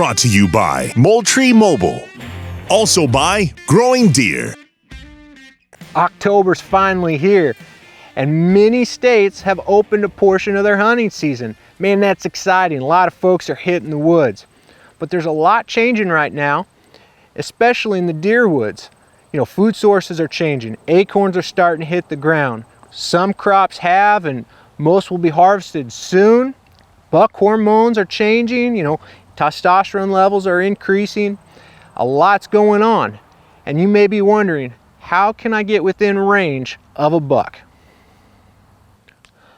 brought to you by Moultrie Mobile. Also by Growing Deer. October's finally here, and many states have opened a portion of their hunting season. Man, that's exciting. A lot of folks are hitting the woods. But there's a lot changing right now, especially in the deer woods. You know, food sources are changing. Acorns are starting to hit the ground. Some crops have, and most will be harvested soon. Buck hormones are changing, you know, testosterone levels are increasing. A lot's going on. And you may be wondering, how can I get within range of a buck?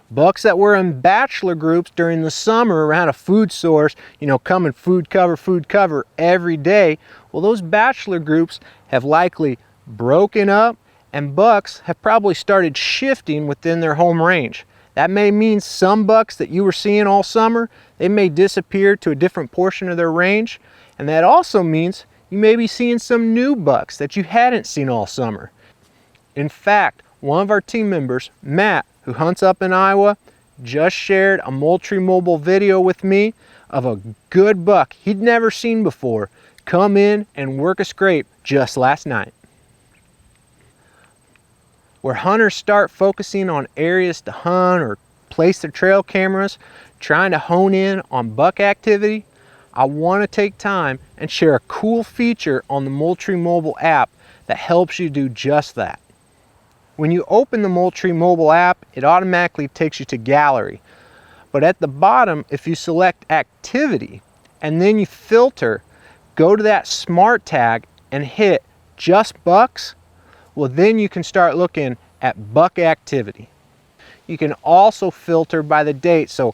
Bucks that were in bachelor groups during the summer around a food source, you know, coming food cover every day, well, those bachelor groups have likely broken up, and bucks have probably started shifting within their home range. That may mean some bucks that you were seeing all summer, they may disappear to a different portion of their range, and that also means you may be seeing some new bucks that you hadn't seen all summer. In fact, one of our team members, Matt, who hunts up in Iowa, just shared a Moultrie Mobile video with me of a good buck he'd never seen before come in and work a scrape just last night. Where hunters start focusing on areas to hunt or place their trail cameras, trying to hone in on buck activity, I want to take time and share a cool feature on the Moultrie Mobile app that helps you do just that. When you open the Moultrie Mobile app, it automatically takes you to Gallery. But at the bottom, if you select Activity and then you filter, go to that Smart tag and hit Just Bucks, well, then you can start looking at buck activity. You can also filter by the date. So,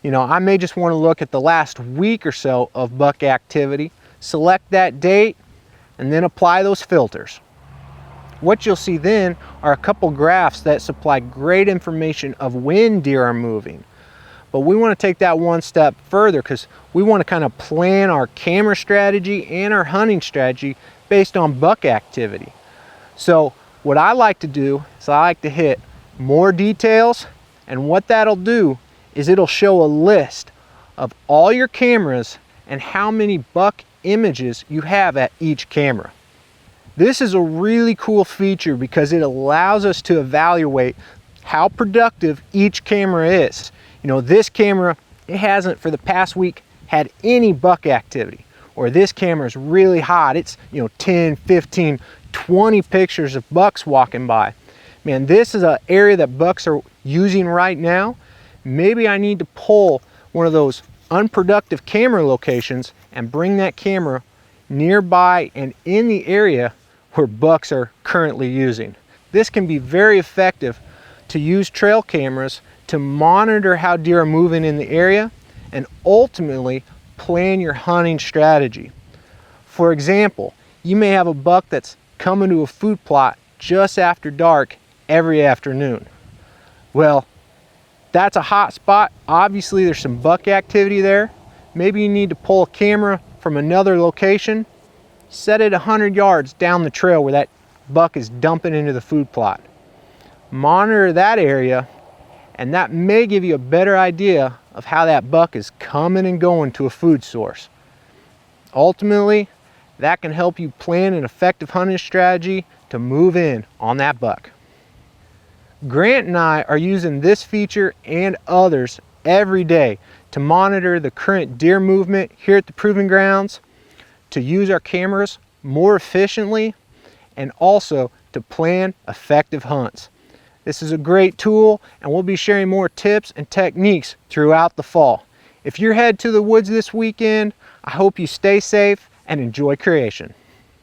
you know, I may just want to look at the last week or so of buck activity, select that date, and then apply those filters. What you'll see then are a couple graphs that supply great information of when deer are moving. But we want to take that one step further because we want to kind of plan our camera strategy and our hunting strategy based on buck activity. So what I like to do is I like to hit more details, and what that'll do is it'll show a list of all your cameras and how many buck images you have at each camera. This is a really cool feature because it allows us to evaluate how productive each camera is. You know, this camera, it hasn't for the past week had any buck activity, or this camera is really hot. It's, you know, 10, 15, 20 pictures of bucks walking by. Man, this is an area that bucks are using right now. Maybe I need to pull one of those unproductive camera locations and bring that camera nearby and in the area where bucks are currently using. This can be very effective to use trail cameras to monitor how deer are moving in the area and ultimately plan your hunting strategy. For example, you may have a buck that's coming to a food plot just after dark every afternoon. Well, that's a hot spot. Obviously there's some buck activity there. Maybe you need to pull a camera from another location, set it 100 yards down the trail where that buck is dumping into the food plot. Monitor that area, and that may give you a better idea of how that buck is coming and going to a food source. Ultimately, that can help you plan an effective hunting strategy to move in on that buck. Grant and I are using this feature and others every day to monitor the current deer movement here at the Proving Grounds, to use our cameras more efficiently, and also to plan effective hunts. This is a great tool, and we'll be sharing more tips and techniques throughout the fall. If you're headed to the woods this weekend, I hope you stay safe and enjoy creation.